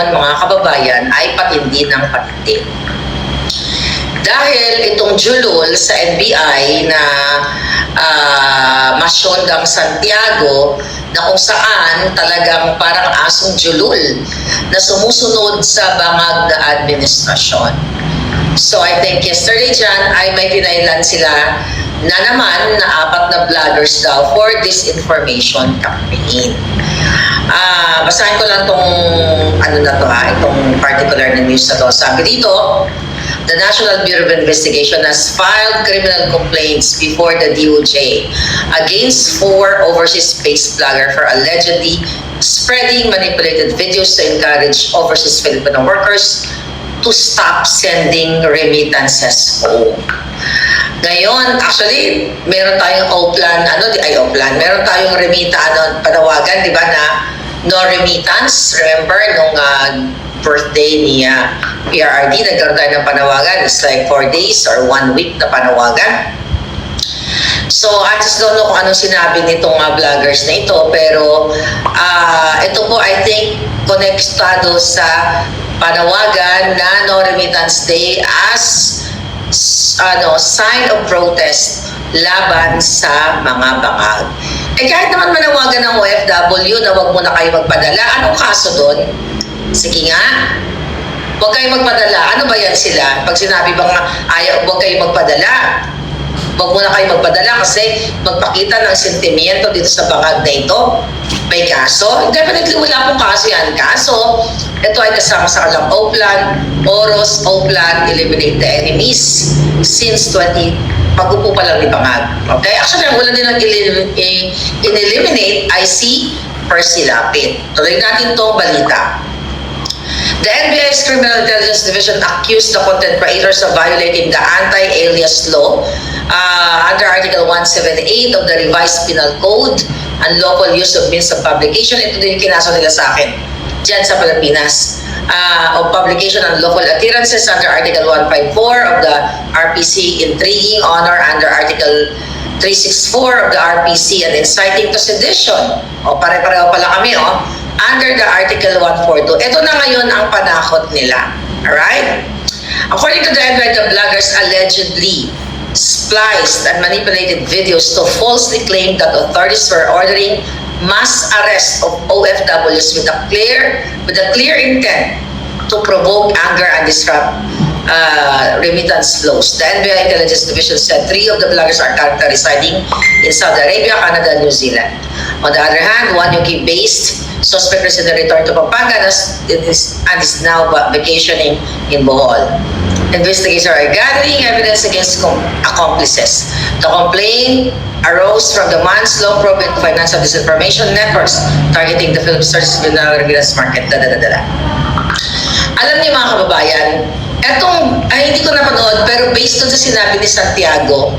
ngayon, mga kababayan, ay patindi ng patindi. Dahil itong julol sa NBI na Masyondang Santiago, na kung saan talagang parang asong julol na sumusunod sa bangag na administrasyon. So I think yesterday dyan ay may pinailan sila na naman na 4 na vloggers daw for disinformation campaign. Basahin ko lang itong itong particular na news na to. Sabi dito, the National Bureau of Investigation has filed criminal complaints before the DOJ against 4 overseas based vloggers for allegedly spreading manipulated videos to encourage overseas Filipino workers to stop sending remittances home. Ngayon, actually, meron tayong O-Plan, meron tayong panawagan, di ba, na no remittance. Remember, nung birthday ni PRRD, nagkaroon tayo ng panawagan. It's like 4 days or 1 week na panawagan. So, I just don't know kung anong sinabi nitong vloggers na ito, pero ito po, I think, konektado sa panawagan na no remittance day as sign of protest laban sa mga bangag. Kahit naman manawagan ng OFW na wag muna kayo magpadala, anong kaso doon? Sige nga, wag kayo magpadala. Ano ba yan sila? Pag sinabi bang ayaw, wag kayo magpadala, wag muna kayo magpadala kasi magpakita ng sentimiento dito sa bangag na ito. May kaso? Definitely wala pong kaso yan. Kaso, ito ay kasama sa kalang O-Plan, OROS, O-Plan, Eliminate the Enemies since pag-upo pa lang ni Bangag. Okay? Actually, ang wala din ang in-eliminate ay si Percy Lapid. Tuloy natin itong balita. The NBI's Criminal Intelligence Division accused the content creators of violating the anti-alias law under Article 178 of the Revised Penal Code, unlawful use of means of publication. Ito din yung kinaso nila sa akin dyan sa Pilipinas. Of publication and lawful utterances under Article 154 of the RPC, intriguing honor under Article 364 of the RPC, and inciting to sedition. Pare-pareho pala kami, under the Article 142. Ito na ngayon ang panakot nila. Alright? According to the NBI, the vloggers allegedly spliced and manipulated videos to falsely claim that authorities were ordering mass arrest of OFWs with a clear intent to provoke anger and disrupt remittance flows. The NBI Intelligence Division said 3 of the vloggers are currently residing in Saudi Arabia, Canada, and New Zealand. On the other hand, 1 UK-based suspect recently returned to Pampanga and is now vacationing in Bohol. Investigators are gathering evidence against accomplices. The complaint arose from the months-long probe into financial disinformation networks targeting the Philippine surveillance market. Alam niyo mga kababayan, hindi ko napanood, pero based on sa sinabi ni Santiago,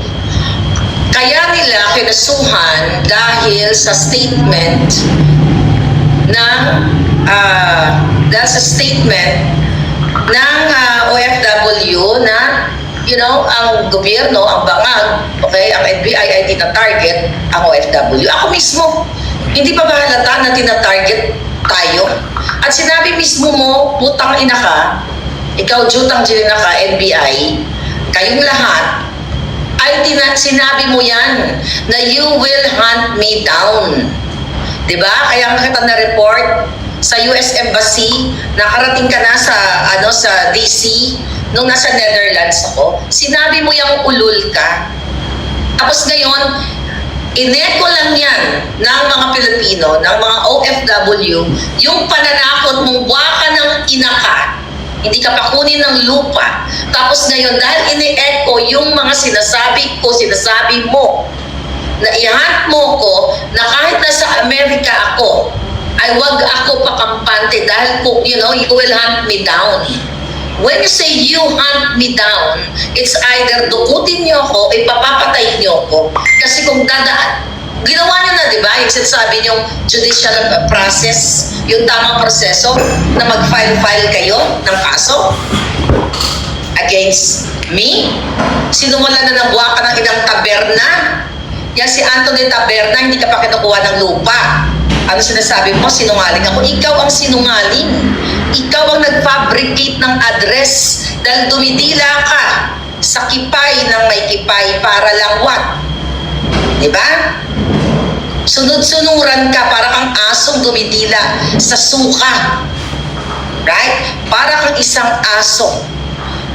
kaya nila kinasuhan dahil sa statement ng OFW na ang gobyerno, ang bangag, okay, ang NBI ay tina-target ang OFW. Ako mismo, hindi pa ba halata na tina-target tayo? At sinabi mismo mo, putang ina ka, ikaw jutang ina ka, NBI, kayong lahat, ay sinabi mo yan na you will hunt me down. Diba? Kaya kita na-report sa US Embassy, nakarating ka na sa DC, nung nasa Netherlands ako, sinabi mo yung ulul ka. Tapos ngayon, ineko lang yan ng mga Pilipino, ng mga OFW, yung pananakot mong waka ng ina ka, hindi ka pa kunin ng lupa. Tapos ngayon, dahil ini-echo yung mga sinasabi mo, na i-hunt mo ko, na kahit nasa Amerika ako, ay wag ako pakampante dahil you will hunt me down. When you say you hunt me down, it's either dukutin niyo ako, ipapapatay niyo ako. Kasi kung ginawa niyo na, di ba? Yung sinasabi niyong judicial process, yung tamang proseso, na mag-file kayo ng kaso against me. Sinumulan na ng buwaka ng inang taberna. Yan si Anthony Taberna, hindi ka pa kinukuha ng lupa. Ano sinasabi mo? Sinungaling ako. Ikaw ang sinungaling. Ikaw ang nag-fabricate ng address dahil dumidila ka sa kipay ng may kipay para lang what? Diba? Sunod-sunuran ka para kang asong dumidila sa suka. Right? Para kang isang aso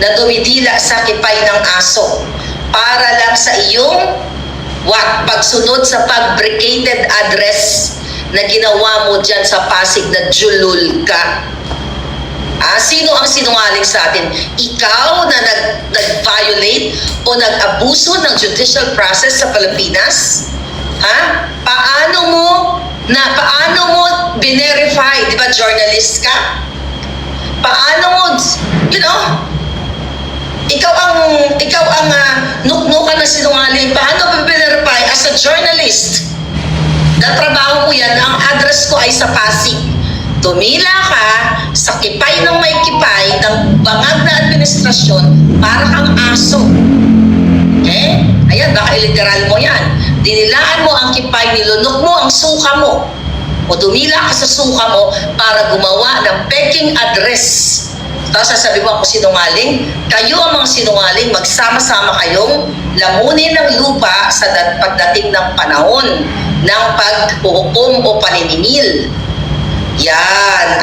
na dumidila sa kipay ng aso para lang sa iyong what? Pagsunod sa fabricated address na ginawa mo dyan sa Pasig na julul ka. Sino ang sinungaling sa atin? Ikaw na nag-violate o nag-abuso ng judicial process sa Pilipinas? Paano mo binerify? Di ba journalist ka? Paano mo, ikaw ang nuknukan na sinungaling. Paano mo binerify as a journalist? Natrabaho mo yan, ang address ko ay sa Pasig. Tumila ka sa kipay ng may kipay ng bangag na administrasyon para kang aso. Okay? Ayan, baka iliteral mo yan. Dinilaan mo ang kipay, nilunok mo ang suka mo. O tumila ka sa suka mo para gumawa ng peking address. Tapos sasabi mo ako sinungaling. Kayo ang mga sinungaling, magsama-sama kayong lamunin ng lupa sa pagdating ng panahon ng paghuhukom o paniningil. Yan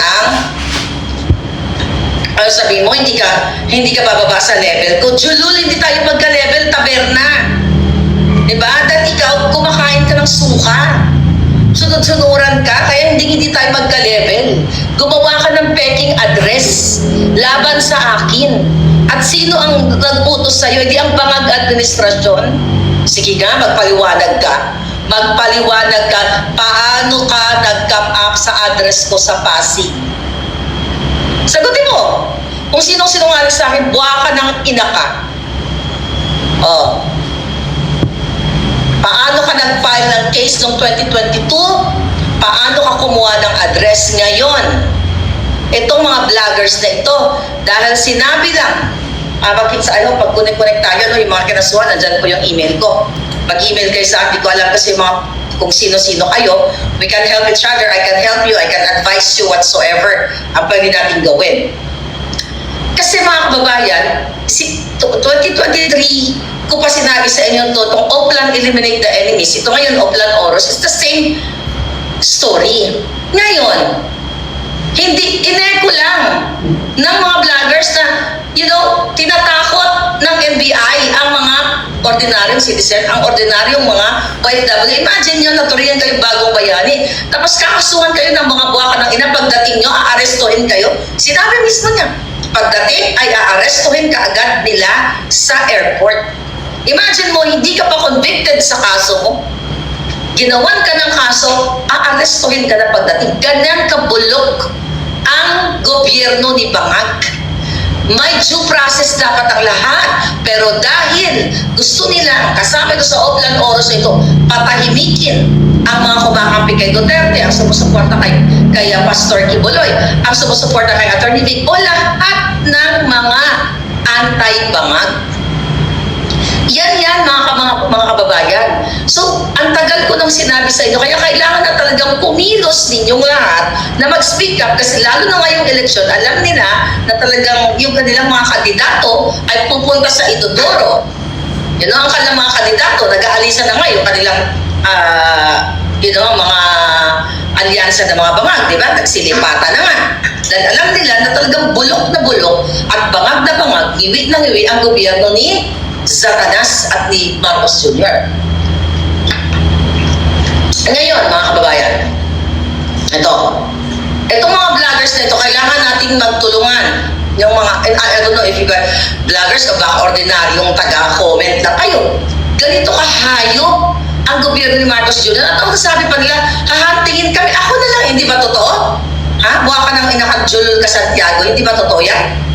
ang sabihin mo, hindi ka bababa sa level ko. Julul, hindi tayo magka-level, taberna. Diba? Dahil ikaw, kumakain ka ng suka. Sunod-sunuran ka, kaya hindi tayo magka-level. Gumawa ka ng peking address laban sa akin. At sino ang nagputos sa'yo? Hindi ang bangag administrasyon? Sige nga, magpaliwanag ka. Magpaliwanag ka, paano ka nag-come up sa address ko sa Pasig? Sagutin mo. Kung sinong sinungaling sa akin, buha ka ng ina ka. Paano ka nag-file ng case noong 2022? Paano ka kumuha ng address ngayon? Itong mga vloggers na ito, dahil sinabi lang, pag connect tayo, yung mga kinasuhan, nandyan po yung email ko. Mag-email kayo sa akin, di ko alam kasi kung sino-sino kayo, we can help each other, I can help you, I can advise you whatsoever ang pwede natin gawin. Kasi mga kababayan, 2023, ko pa sinabi sa inyo to, itong Oplan Eliminate the Enemies, ito ngayon Oplan Oros, it's the same story. Ngayon, hindi, ineko lang ng mga vloggers na, tinatakot ng NBI ang mga ordinaryong citizen, ang ordinaryong mga OFW. Imagine nyo, naturiyan kayo bagong bayani, tapos kakasuhan kayo ng mga buwakan ng ina, pagdating nyo, aarestuhin kayo. Sinabi mismo niya, pagdating ay aarestuhin ka agad nila sa airport. Imagine mo, hindi ka pa convicted sa kaso mo, ginawan ka ng kaso, aarestuhin ka na pagdating. Ganyan kabulok ang gobyerno ni Bangag. May due process dapat ang lahat, pero dahil gusto nila, kasama ito sa Oplan Oros ito, patahimikin ang mga kumakampi kay Duterte, ang sumusuporta kay Pastor Kibuloy, ang sumusuporta kay Atty. Vic, o lahat ng mga anti-Bangag. Yan mga kababayan. So, ang tagal ko nang sinabi sa inyo, kaya kailangan na talagang pumilos ninyong lahat na mag-speak up kasi lalo na ngayong eleksyon, alam nila na talagang yung kanilang mga kandidato ay pupunta sa Itodoro. Ang kanilang mga kandidato, nag-aalisa na ngayon kanilang mga alyansa ng mga Bangag, di ba? Nagsilipatan na nga. Dahil alam nila na talagang bulok na bulok at bangag na bangag, ngiwi na ngiwi ang gobyerno ni Satanas at ni Marcos Jr. Ngayon, mga kababayan, itong mga vloggers na ito, kailangan nating magtulungan. Yung mga, I don't know if you guys, vloggers o baka ordinaryong taga-comment lang kayo. Ganito kahayop ang gobyerno ni Marcos Jr. At ang sabi pa nila, hahantingin kami. Ako na lang, hindi ba totoo? Buha ka ng inakadjulol ka Santiago, hindi ba totoo yan?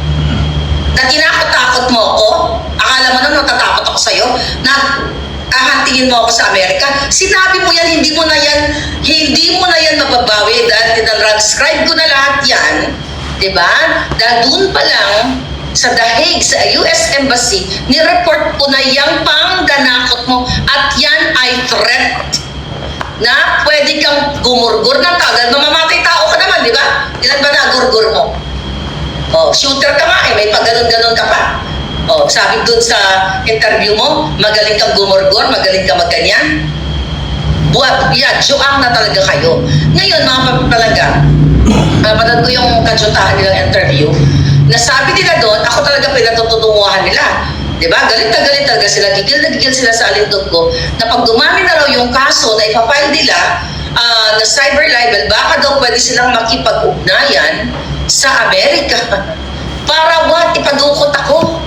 Na tinakot-takot mo ako, akala mo na natatakot ako sa'yo, na ahantingin mo ako sa Amerika. Sinabi mo yan, hindi mo na yan mababawi dahil tinranscribe ko na lahat yan, diba? Dahil doon pa lang, sa The Hague, sa US Embassy, nireport ko na yung pangdanakot mo at yan ay threat na pwede magaling kang gumurgur ng tagal, mamamatay tao ka naman, di ba? Ilan ba nagurgur mo? Oh, shooter ka nga eh, may pag-ganon-ganon ka pa. Oh, sabi dun sa interview mo, magaling kang gumurgur, magaling kang magganyan. Buat, yeah, juang na talaga kayo. Ngayon, mga papalaga, napanood ko yung kadyutahan nilang interview, nasabi nila doon, ako talaga pinatututunguhan nila. Diba? Galit na galit talaga sila, gigil na gigil sila sa alindog ko, na pag dumami na raw yung kaso na ipapile nila na cyber libel, baka daw pwede silang makipag-ugnayan sa Amerika. Para what? Ipadukot ako.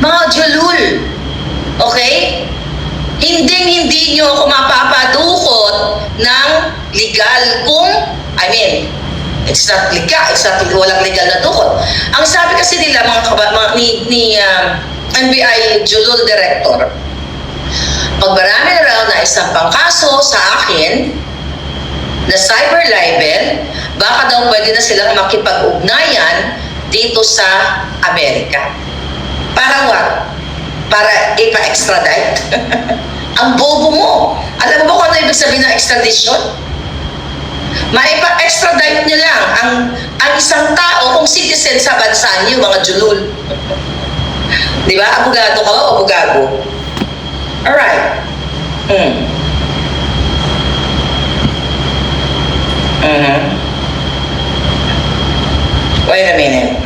Mga julul. Okay? Hindi nyo ako mapapadukot ng legal kung, I mean, it's not legal, walang legal na dukot. Ang sabi kasi nila, ni NBI Julul Director, pag marami na raw na isang pangkaso sa akin na cyber libel, baka daw pwede na silang makipag-ugnayan dito sa Amerika. Para what? Para ipa-extradite? Ang bobo mo. Alam mo ba kung ano ibig sabihin ng extradition? Maipa-extradite nyo lang ang isang tao kung citizen sa bansa niyo, mga julul. Di ba? Abogado ka ba? Abogado. Alright. Wait a minute.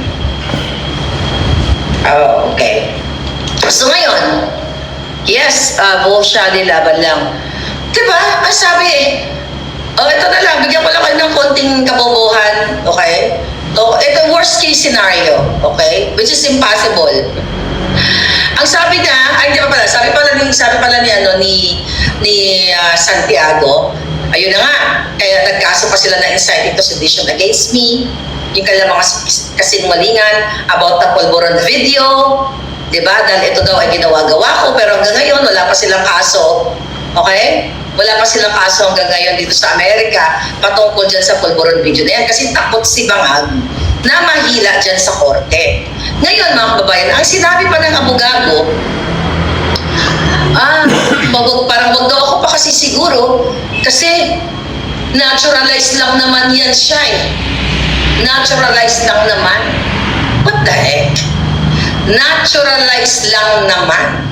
Oh, okay. So ngayon, yes, buo siya, laban lang. Diba? Ang sabi ito na lang, bigyan ko lang kayo ng konting kabobohan, okay? So, ito worst case scenario, okay? Which is impossible. Ang sabi niya, hindi pa pala, sabi pala ni Santiago, ayun na nga, kaya nagkaso pa sila na inciting to sedition against me, yung kanilang mga kasinungalingan about the pulburon video, diba? Dahil ito daw ay ginawa-gawa ko, pero hanggang ngayon, wala pa silang kaso, okay? Wala pa silang kaso hanggang ngayon dito sa Amerika patungkol dyan sa pulburon video na yan kasi takot si Bangag na mahila dyan sa korte. Ngayon mga kababayan, ang sinabi pa ng abogado, parang wag daw ako pa kasi siguro kasi naturalized lang naman yan siya eh. Naturalized lang naman. What the heck? Naturalized lang naman.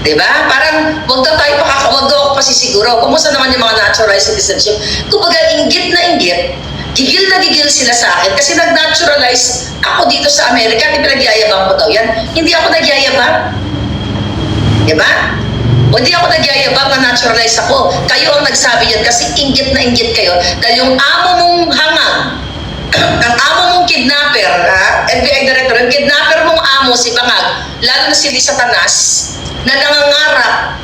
Diba? Parang wag daw ako pa sisiguro. Kumusta naman yung mga naturalized citizenship? Kumbaga, inggit na inggit, gigil na gigil sila sa akin kasi nag-naturalize ako dito sa Amerika. Hindi pinagyayabang ko daw yan. Hindi ako nagyayabang. Diba? O hindi ako nagyayabang na naturalize ako. Kayo ang nagsabi yan kasi inggit na inggit kayo dahil yung amo mong hangang, ang amo mong kidnapper, NBI Director, ang kidnapper mong amo si Bangag, lalo na si Lisa Tanas, na nangangarap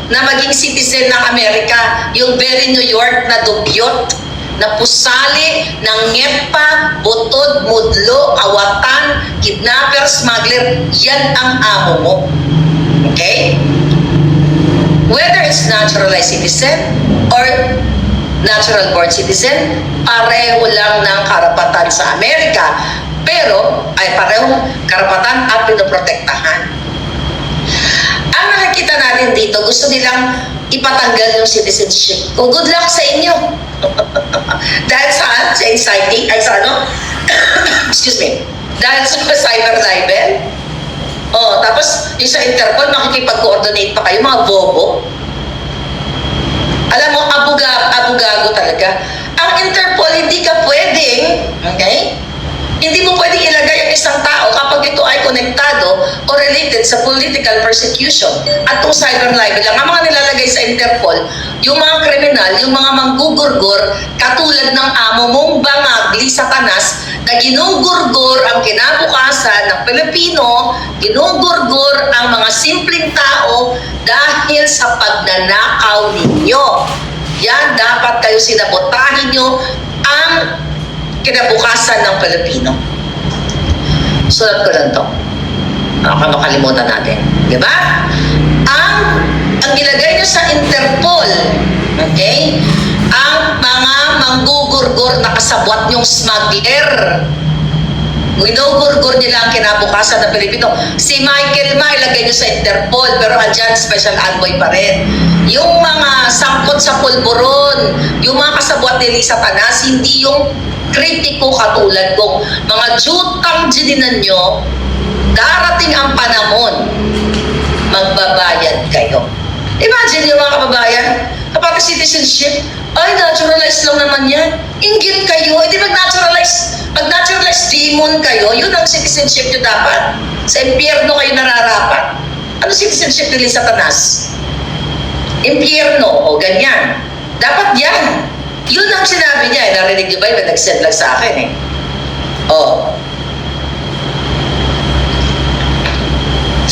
na maging citizen ng Amerika, yung very New York na dugyot, na pusali ng ngepa, butod, mudlo, awatan, kidnapper, smuggler, yan ang amo mo. Okay? Whether it's naturalized citizen or natural born citizen, pareho lang ng karapatan sa Amerika, pero ay parehong karapatan at pinoprotektahan. Ang nakikita natin dito, gusto nilang ipatanggal yung citizenship. Kung good luck sa inyo. Dahil saan? Sa inciting? Ay sa ano? Excuse me. Dahil sa cyber libel? Tapos yung sa Interpol, makikipag-coordinate pa kayo, mga bobo. Alam mo, abogado talaga. Ang Interpol, hindi ka pwedeng, okay? Hindi mo pwedeng ilagay ang isang tao kapag ito ay konektado o related sa political persecution. At itong cyber libel lang, ang mga nilalagay sa Interpol, yung mga kriminal, yung mga manggugurgur, katulad ng amo mong Bangag, Lisa Tanas, na ginugurgur ang kinabukasan ng Pilipino, ginugurgur ang mga simpleng tao dahil sa pagnanakaw ninyo. Yan, dapat kayo sinabotahin nyo ang kinabukasan ng Pilipino. Sulat ko lang to. Baka makalimutan natin. Diba? Ang ilagay nyo sa Interpol, okay? Ang mga manggugurgur na kasabwat nyong smuggler. Ginugurgur nila ang kinabukasan ng Pilipino. Si Michael Ma, ilagay nyo sa Interpol, pero andyan, special envoy pa rin. Yung mga sangkot sa pulburon, yung mga kasabwat ni Lisa Tanas, hindi yung kritiko katulad kong mga jutang gininan nyo, darating ang panahon, magbabayad kayo. Imagine yung mga kababayan, kapag citizenship, ay, naturalize lang naman yan. Inggit kayo, hindi mag-naturalize demon kayo, yun ang citizenship nyo dapat. Sa impyerno kayo nararapat. Ano citizenship ni Satanas? Impyerno, o ganyan. Dapat yan. Yun ang sinabi niya. Narinig niyo ba yun? Nag-send lang sa akin Oh.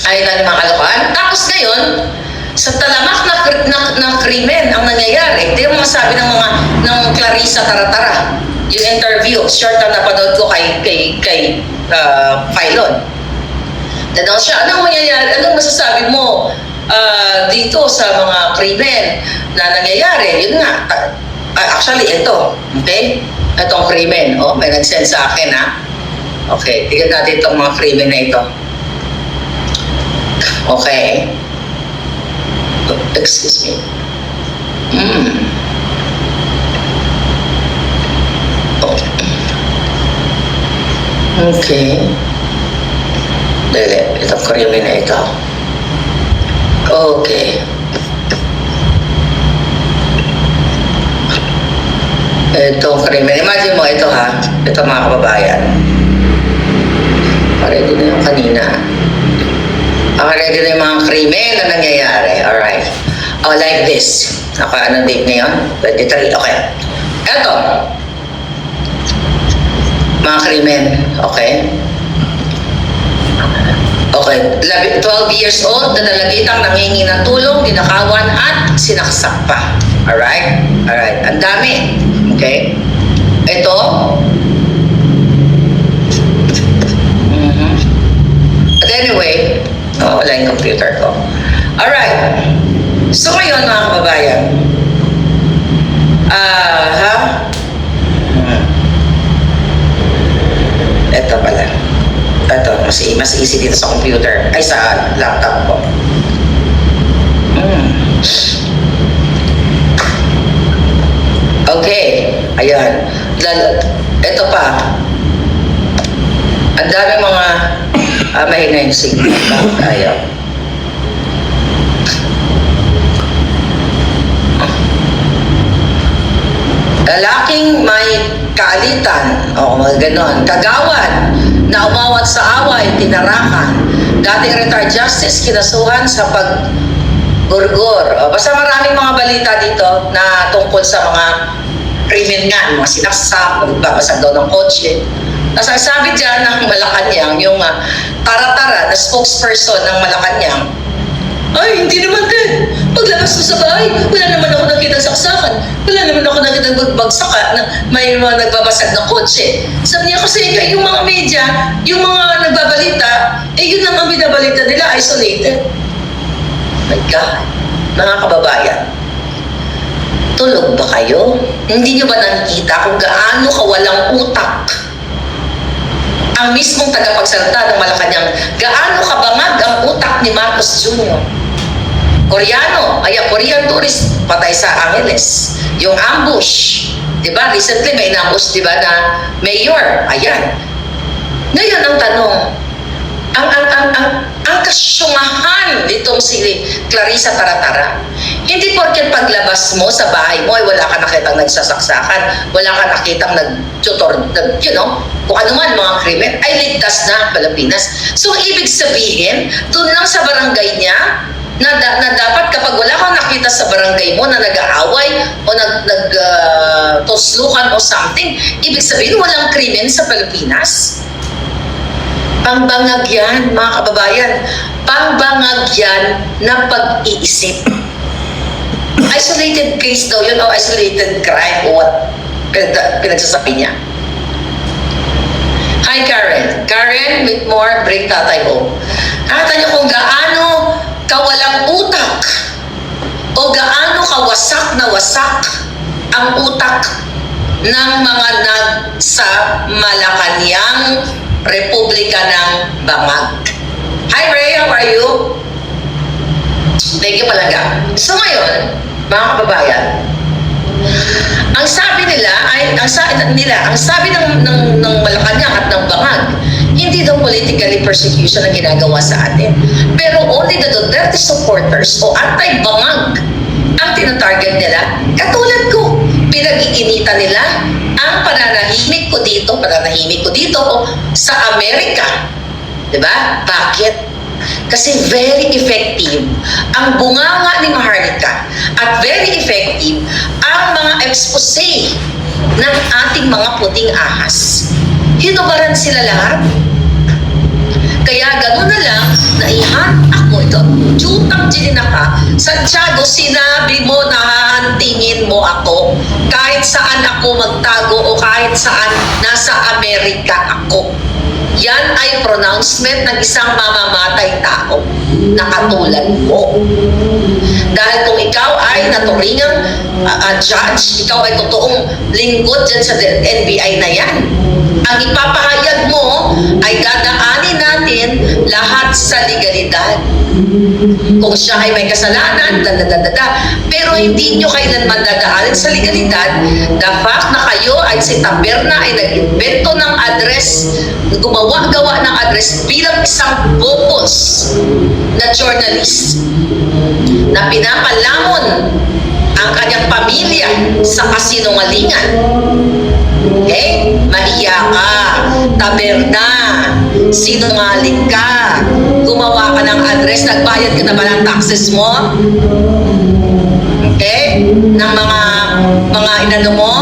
Ayun na naman kalokohan. Tapos ngayon, sa talamak na krimen ang nangyayari. Ito yung mga sabi ng Clarissa Taratara. Yung interview, short na napanood ko kay Philon. Tanong siya, anong mangyayari? Anong masasabi mo dito sa mga krimen na nangyayari? Yun nga. Actually, ito. Okay? Itong krimen. Oh, may nag-send sa akin, ha? Okay. Tignan natin itong mga krimen na ito. Okay. Excuse me. Okay. Dali, itong krimen na ito. Okay. Itong krimen. Imagine mo ito ha. Ito mga kababayan. Ready na yung kanina. Ready na yung mga krimen na nangyayari. Alright. Oh, like this. Okay, anong date ngayon? 23. Okay. Ito. Mga krimen. Okay. Okay. 12 years old, nanalagitang nangingi ng tulong, dinakawan at sinaksak pa. Alright? Alright. Ang dami. Okay. Ito. But anyway, wala yung computer ko. Alright. So ngayon mga kababayan, ito pala. Ito, mas easy dito sa computer. Ay, sa laptop ko. Okay. Ayan. Ito pa. Ang dami mga mahina yung signal. Ayaw. Lalaking may kaalitan, o mga ganon, kagawad, na umawat sa away, tinarakan. Dating retired justice, kinasuhan sa paggurgur. Basta maraming mga balita dito na tungkol sa mga krimen nga, mga sinaksak, magbabasag daw ng kotse. Nasasabi dyan ng Malacanang, yung Taratara na spokesperson ng Malacanang, ay, hindi naman din. Paglabas ko sa bahay, wala naman ako nakita saksakan. Wala naman ako nakita bagsakan na may mga nagbabasag ng kotse. Sabi niya kasi yung mga media, yung mga nagbabalita, yun ang binabalita nila, isolated. My God, mga kababayan, tulog ba kayo? Hindi niyo ba nakikita kung gaano kawalang utak ang mismong tagapagsalita ng Malacanang? Gaano kabangag ang utak ni Marcos Jr.? Koreano, Korean tourist, patay sa Angeles. Yung ambush, di ba? Recently may ambush, di ba, na mayor. Ayan. Ngayon ang tanong, ang kasyungahan nitong si Clarissa Taratara, hindi porket paglabas mo sa bahay mo ay wala ka nakitang nagsasaksakan, wala ka nakitang nagtutor, kung ano man mga krimen, ay ligtas na ang Pilipinas. So, ibig sabihin, doon lang sa barangay niya, na dapat kapag wala kang nakita sa barangay mo na nag-aaway o nagtoslukan o something, ibig sabihin walang krimen sa Pilipinas. Pangbangag yan, mga kababayan. Pangbangag yan na pag-iisip. Isolated case daw yun o isolated crime o what pinagsasabi niya. Hi Karen. Karen, with more, bring tatay home. Nakita niyo kung gaano kawalang utak o gaano kawasak na wasak ang utak ng mga nagsa Malacanang Republika ng Bangag. Hi Ray, how are you? Thank you palaga. So ngayon, mga kababayan, ang sabi nila ay ang sabi ng Malacanang at ng Bangag, hindi daw politically persecution ang ginagawa sa atin. Pero only the Duterte supporters o anti-Bangag ang tinatarget nila. Katulad ko, pinag-iinitan nila ang pananahimik ko dito sa Amerika. Diba? Bakit? Kasi very effective ang bunganga ni Maharlika at very effective ang mga expose ng ating mga puting ahas. Hinubaran sila lahat. Kaya gano'n na lang, naihan ako ito. Jutang ginina ka, Santiago, sinabi mo na hahantingin mo ako kahit saan ako magtago o kahit saan nasa Amerika ako. Yan ay pronouncement ng isang mamamatay tao na katulad mo. Dahil kung ikaw ay naturingang judge, ikaw ay totoong lingkod dyan sa NBI na yan, ang ipapahayag mo ay dadaanin natin lahat sa legalidad. Kung siya ay may kasalanan, pero hindi nyo kailanman dadaanin sa legalidad. The fact na kayo ay si Taberna ay nag-invento ng address, gumawa-gawa ng address bilang isang bogus na journalist na pinapalamon ang kanyang pamilya sa kasinungalingan. Okay? Mahiya ka, Taberna, sinungaling ka, gumawa ka ng address, nagbayad ka na ba ng taxes mo? Okay? Ng mga inano mo,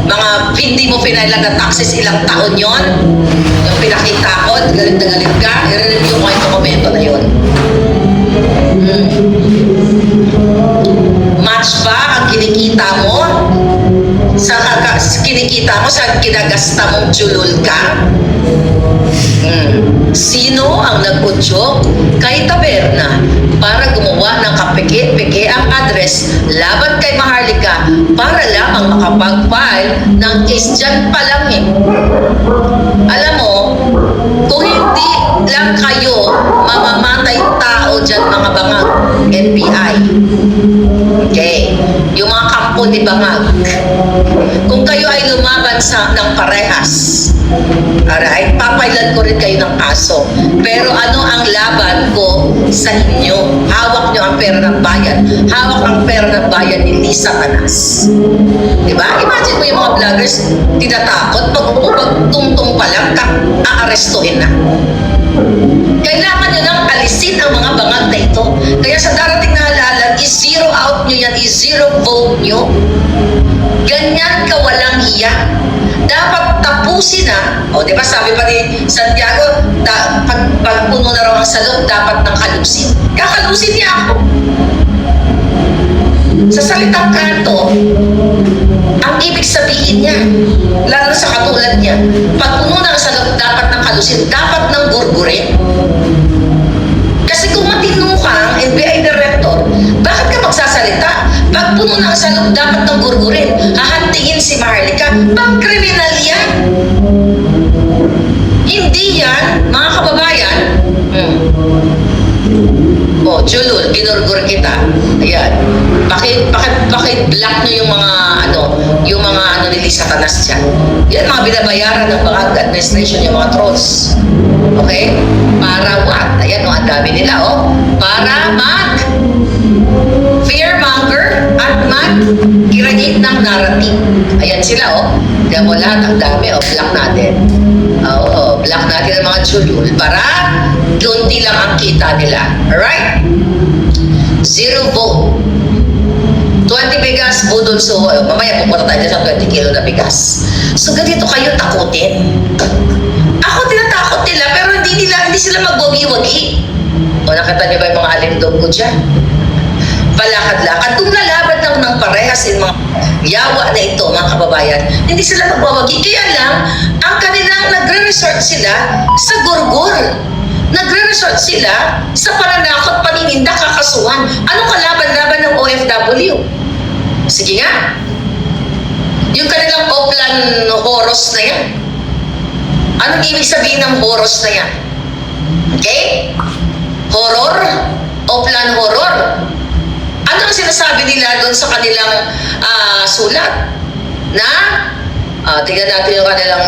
mga hindi mo pinailan na taxes, ilang taon yon, yung pinakita ko, galit na galit ka, i-review ko yung dokumento na yun. Match ba ang kinikita mo sa kinagasta mong julul ka? Sino ang nag-udyok kay Taberna para gumawa ng kapeke-peke ang address laban kay Maharlika para lamang makapag-file ng case dyan pa lang eh. Alam mo, kung hindi lang kayo mamamatay tao dyan mga Bangag, NBI. Okay? Yung mga kampo ni Bangag. Kung kayo ay lumaban ng parehas, alright, papailan ko rin kayo ng kaso. Pero ano ang laban ko sa inyo? Hawak nyo ang pera ng bayan. Hawak ang pera ng bayan ni Lisa Tanas. Diba? Imagine mo yung mga vloggers, tinatakot, pag tungtong pa lang, aarestuhin na. Kailangan nyo nang alisin ang mga Bangag na ito. Kaya sa darating na halalan, i-zero out nyo yan, i-zero vote nyo. Ganyan kawalang hiya. Dapat tapusin na. O, di ba sabi pa ni Santiago, pag puno na raw ang salog, dapat nang kalusin. Kakalusin niya ako. Sa salitang kanto, ang ibig sabihin niya, lalo sa katulad niya, pag puno na ang salog, dapat nang kalusin, dapat nang gurgurin. Kasi kung matino ka ang NBI director, bakit ka magsasalita? Pag puno na ang salog, dapat nang gurgurin. Hahantingin si Maharlika. Pang-kriminal yan. Hindi yan, mga kababayan. O, Julul, ginurgur kita. Ayan. Pakit-block nyo yung mga ni Lisa Tanas dyan. Yan, mga binabayaran ng Bangag administration, yung mga trolls. Okay? Para what? Ayan, ang dami nila, para fearmonger at mag-create ng narrative. Ayan sila, Diyan mo lahat, ang dami, block natin. Block natin ang mga Julul para konti lang ang kita nila. Alright? Zero vote. 20 bigas, budol so, mamaya pupunta tayo sa 20 kilo na bigas. So, ganito kayo takutin. Ako tinatakot nila, pero hindi sila magwagi-wagi. O, nakita niyo ba yung mga alindog ko dyan? Palakad-lakad. Kung nalaban lang ng parehas yung mga yawa na ito, mga kababayan, hindi sila magwawagi. Kaya lang, ang kanilang nagre-resort sila sa gurgur. Nagre-resort sila sa pananakot, panininda, kakasuhan. Anong kalaban-laban ng OFW? Sige nga. Yung kanilang Oplan Horos na yan. Anong ibig sabihin ng boros na yan? Okay? Horror o plan horror? Ano ang sinasabi nila doon sa kanilang sulat? Na, tignan natin yung kanilang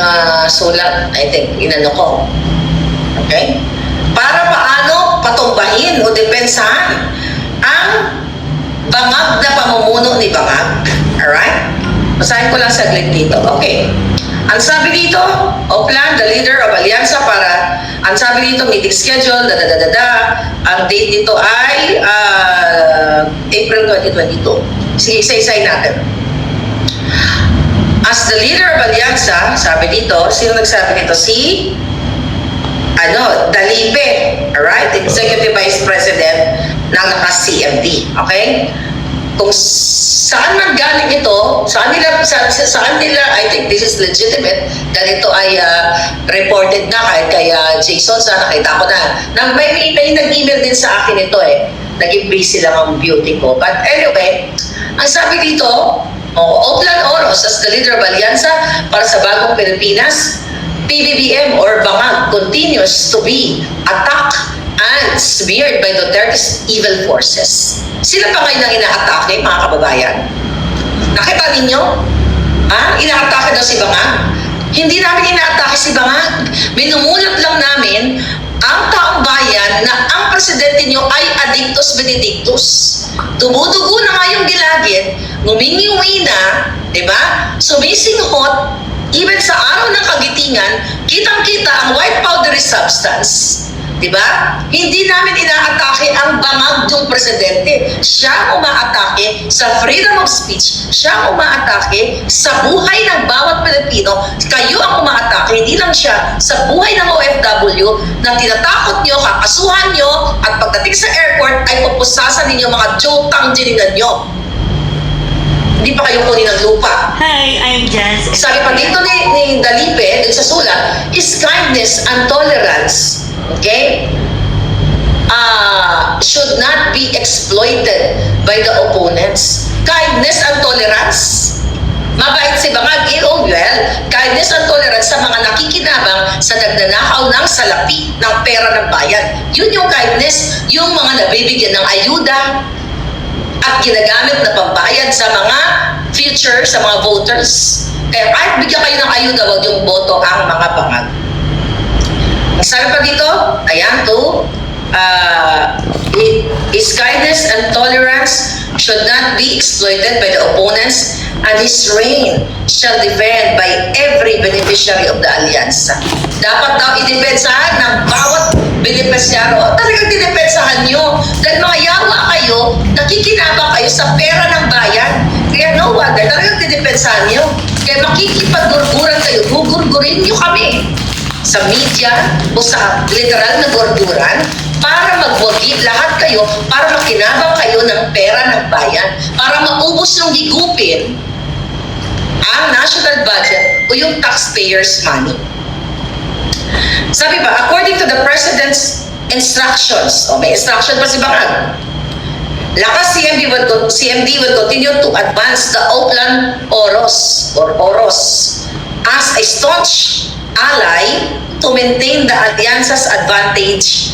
sulat. I think, inano ko. Okay? Para paano patumbahin o depensahan ang bangag na pamumuno ni Bangag. Alright? Basahin ko lang saglit dito. Okay. Ang sabi dito, Oplan, the leader of Alyansa para, ang sabi dito, meeting schedule, ang date dito ay April 2022. Sige, isa-isay natin. As the leader of Alyansa, sabi dito, sino nagsabi nito? Si Dalipe, alright? Executive Vice President ng CMD, okay? Kung saan man galing ito, saan nila, I think this is legitimate, dahil ito ay reported na kahit kaya Jason, sana nakita ko na may nag-email din sa akin ito naging busy lang ang beauty ko. But anyway, ang sabi dito, Oplan Oros as the leader of Alyansa para sa Bagong Pilipinas, PBBM or Bangag continues to be attacked and smeared by Duterte's evil forces. Sila pa ngayon ang inaatake, mga kababayan? Nakita ninyo? Inaatake daw si Bangag? Hindi namin inaatake si Bangag. Minumulat lang namin ang taong bayan na ang presidente nyo ay addictus benedictus. Dumudugo na nga yung gilagid, ngumingiwi na, diba? Sumisinghot, even sa araw ng kagitingan, kitang-kita ang white powdery substance. Diba? Hindi namin inaatake ang bangag ng presidente. Siya ang umaatake sa freedom of speech. Siya ang umaatake sa buhay ng bawat Pilipino. Kayo ang umaatake, hindi lang siya, sa buhay ng OFW na tinatakot nyo, kakasuhan nyo, at pagdating sa airport ay pupusasan ninyo mga jotang dinigan nyo. Hindi pa kayo kunin ng lupa. Hi, I'm Jazz. Sabi pa dito ni Dalipe, dun sa sulat, is kindness and tolerance, okay, should not be exploited by the opponents. Kindness and tolerance. Mabait si Bangag, well, kindness and tolerance sa mga nakikinabang sa nagnanakaw ng salapi ng pera ng bayan. Yun yung kindness, yung mga nabibigyan ng ayuda at ginagamit na pambayad sa mga future, sa mga voters. Kaya kahit bigyan kayo ng ayuda, wag yung boto ang mga Bangag. Sabi pa dito, ayan to, his kindness and tolerance should not be exploited by the opponents, and his reign shall defend by every beneficiary of the Alyansa. Dapat daw idepensahan ng bawat beneficiaryo. Talagang didepensahan nyo. Dahil mga yawa kayo, nakikinabang kayo sa pera ng bayan. Kaya no wonder, talagang didepensahan nyo. Kaya makikipag-gurguran kayo, gugurgurin nyo kami sa media o sa literal na gurguran para magwagi lahat kayo, para makinabang kayo ng pera ng bayan, para maubos yung higupin ang national budget o yung taxpayers' money. Sabi ba, according to the President's instructions, may instruction pa si Bangag, Lakas CMD will continue to advance the Oplan Oros or Oros as a staunch ally to maintain the Alyansa's advantage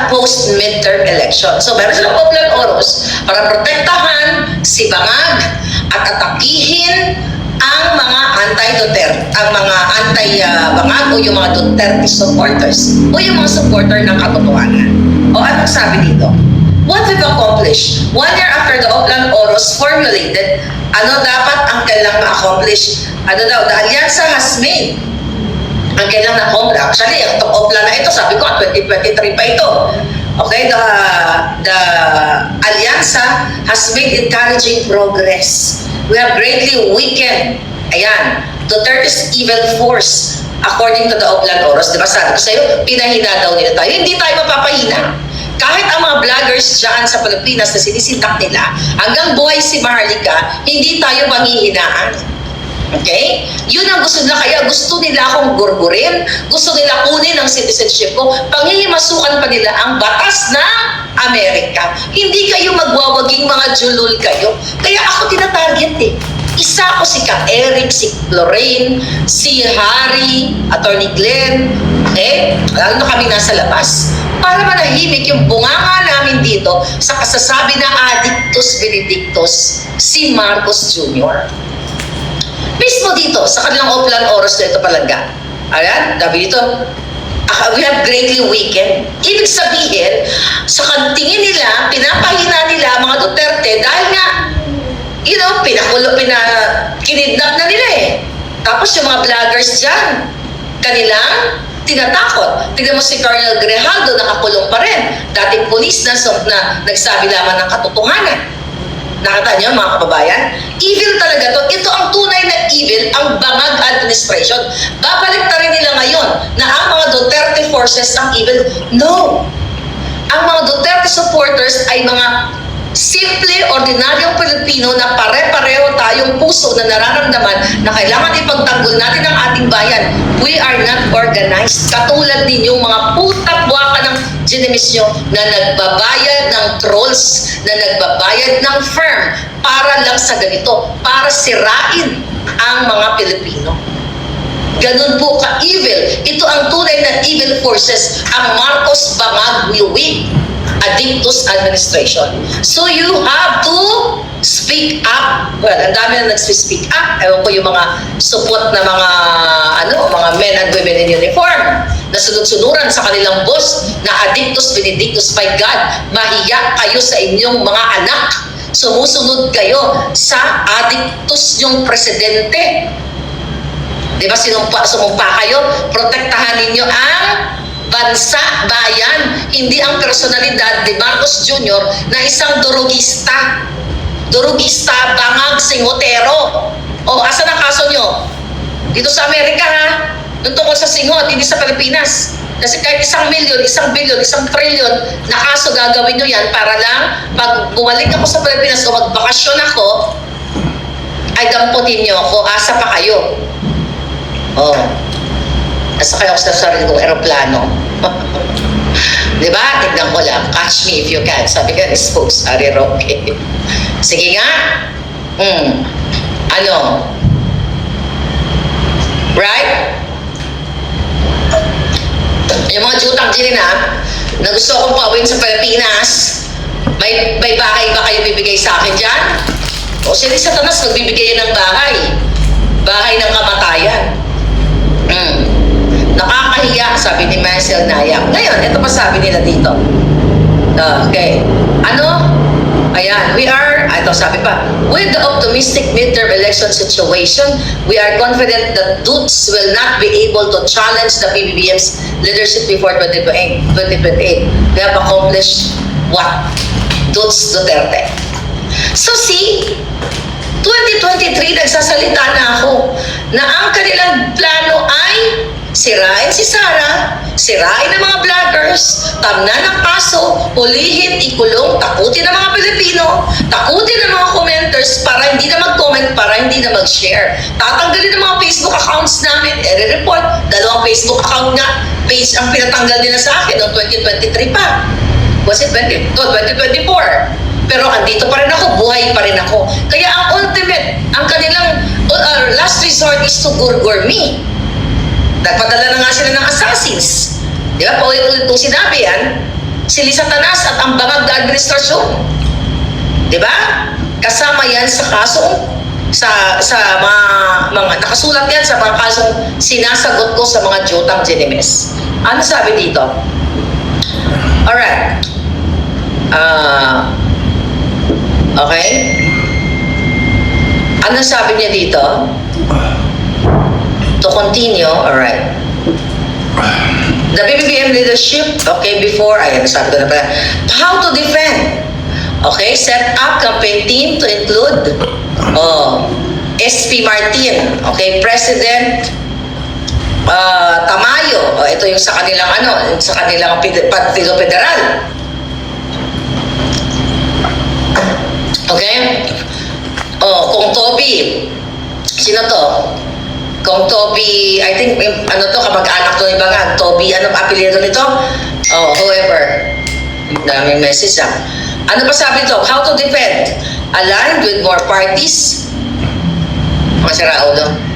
post-midterm election. So meron silang Oplan Oros para protektahan si Bangag at atakihin ang mga anti-Duterte, ang mga anti-Bangag o yung mga Duterte supporters o yung mga supporter ng katotohanan. O anong sabi dito? What we've accomplished 1 year after the Oplan Oros formulated, ano dapat ang kailang ma-accomplish? Ano daw, the Alyansa has made ang kailang na-accomplish. Actually, ang Oplan na ito, sabi ko, 2023 pa ito. Okay, the Alyansa has made encouraging progress. We have greatly weakened, Duterte's evil force according to the Oplan Oros. Diba sabi ko sa'yo, pinahina daw nila tayo. Hindi tayo mapapahina. Kahit ang mga vloggers dyan sa Pilipinas na sinisintak nila, hanggang buhay si Maharlika, hindi tayo manghihinaan. Okay? Yun ang gusto nila. Kaya gusto nila akong gurgurin, gusto nila kunin ang citizenship ko, panghihimasukan pa nila ang batas na Amerika. Hindi kayo magwawaging mga julul kayo. Kaya ako tinatarget Isa ko si Ka-Eric, si Lorraine, si Harry, Attorney Glenn, lalo na kami nasa labas. Para manahimik yung bunganga namin dito sa kasasabi na Adictus Benedictus, si Marcos Jr. Mismo dito, sa kanilang Oplan Oras na ito palangga. Ayan, sabi dito, we have greatly weakened. Ibig sabihin, sa kantingin nila, pinapahina nila mga Duterte dahil nga, kinidnap na nila eh. Tapos yung mga vloggers dyan, kanilang tinatakot. Tignan mo si Colonel Grijaldo, nakakulong pa rin. Dating polis na nagsabi lamang ng katotohanan. Nakita niyo mga kababayan? Evil talaga to. Ito ang tunay na evil, ang bangag administration. Babalik na rin nila ngayon na ang mga Duterte forces ang evil. No! Ang mga Duterte supporters ay mga simple, ordinaryong Pilipino na pare-pareho tayong puso na nararamdaman na kailangan ipagtanggol natin ang ating bayan. We are not organized. Katulad ninyong mga putak-waka ng ginemis nyo na nagbabayad ng trolls, na nagbabayad ng firm para lang sa ganito, para sirain ang mga Pilipino. Ganun po ka-evil. Ito ang tunay na evil forces, ang Marcos Bangag Wiwi Adictus administration. So you have to speak up. Well, ang dami na nag-speak up. Ewan ko yung mga support na mga men and women in uniform na sunod-sunuran sa kanilang boss na Adictus Benedictus. By God, mahiya kayo sa inyong mga anak. Sumusunod kayo sa Adictus yung presidente. Diba, sumumpa kayo, protektahan ninyo ang bansa, bayan, hindi ang personalidad ni Marcos Jr. na isang durugista. Durugista, bangag, singotero. Asan ang kaso nyo? Dito sa Amerika ha? Yung tungkol sa singot, hindi sa Pilipinas. Kasi kahit 1 milyon, 1 bilyon, 1 trilyon na kaso gagawin nyo yan para lang pag bumalik ako sa Pilipinas o magbakasyon ako, ay damputin nyo ako, asa pa kayo. Nasa kayo ako sa sarili kong aeroplano. Diba? Tignan ko lang. Catch me if you can. Sabi ka, expose Harry Roque. Sige nga. Right? Yung mga jutang na gusto akong pauwiin sa Pilipinas, may bahay ba kayo bibigay sa akin dyan? O si Satanas nagbibigay ng bahay. Bahay ng kamatayan. Nakakahiya, sabi ni Marcel Nayak. Ngayon, ito pa sabi nila dito. Okay. Ayan, ito sabi pa, with the optimistic midterm election situation, we are confident that Dutz will not be able to challenge the PBBM's leadership before 2028. We have accomplished what? Dutz Duterte. So see, 2023, nagsasalita na ako na ang kanilang plano ay sirain si Sara, sirain ang mga vloggers, tamnan ang kaso, hulihin, ikulong, takutin ang mga Pilipino, takutin ang mga commenters para hindi na mag-comment, para hindi na mag-share. Tatanggalin ang mga Facebook accounts namin, report 2 Facebook account nga, page ang pinatanggal nila sa akin noong 2023 pa. Was it 2024? Pero andito pa rin ako, buhay pa rin ako. Kaya ang ultimate, ang kanilang last resort is to gurgur me. Nagpadala na nga sila ng assassins. Di ba? Paulit-ulit itong sinabi yan. Si Satanas at ang bangag na administrasyon. Di ba? Kasama yan sa kasong sa mga nakasulat yan sa mga kasong sinasagot ko sa mga jutang ginemes. Ano sabi dito? Alright. Okay? Ano sabi niya dito? To continue, alright. The BBM leadership, okay, before, sabi ko na pala, how to defend? Okay, set up campaign team to include SP Martin, okay, President Tamayo, ito yung sa kanilang Partido Federal. Okay? Kung Toby, sino to? Kung Toby, I think, kamag-anak to ni Bangag. Toby, anong apelyido nito? Whoever. Daming message Ano pa sabi to? How to defend? Aligned with more parties? Masira ulo.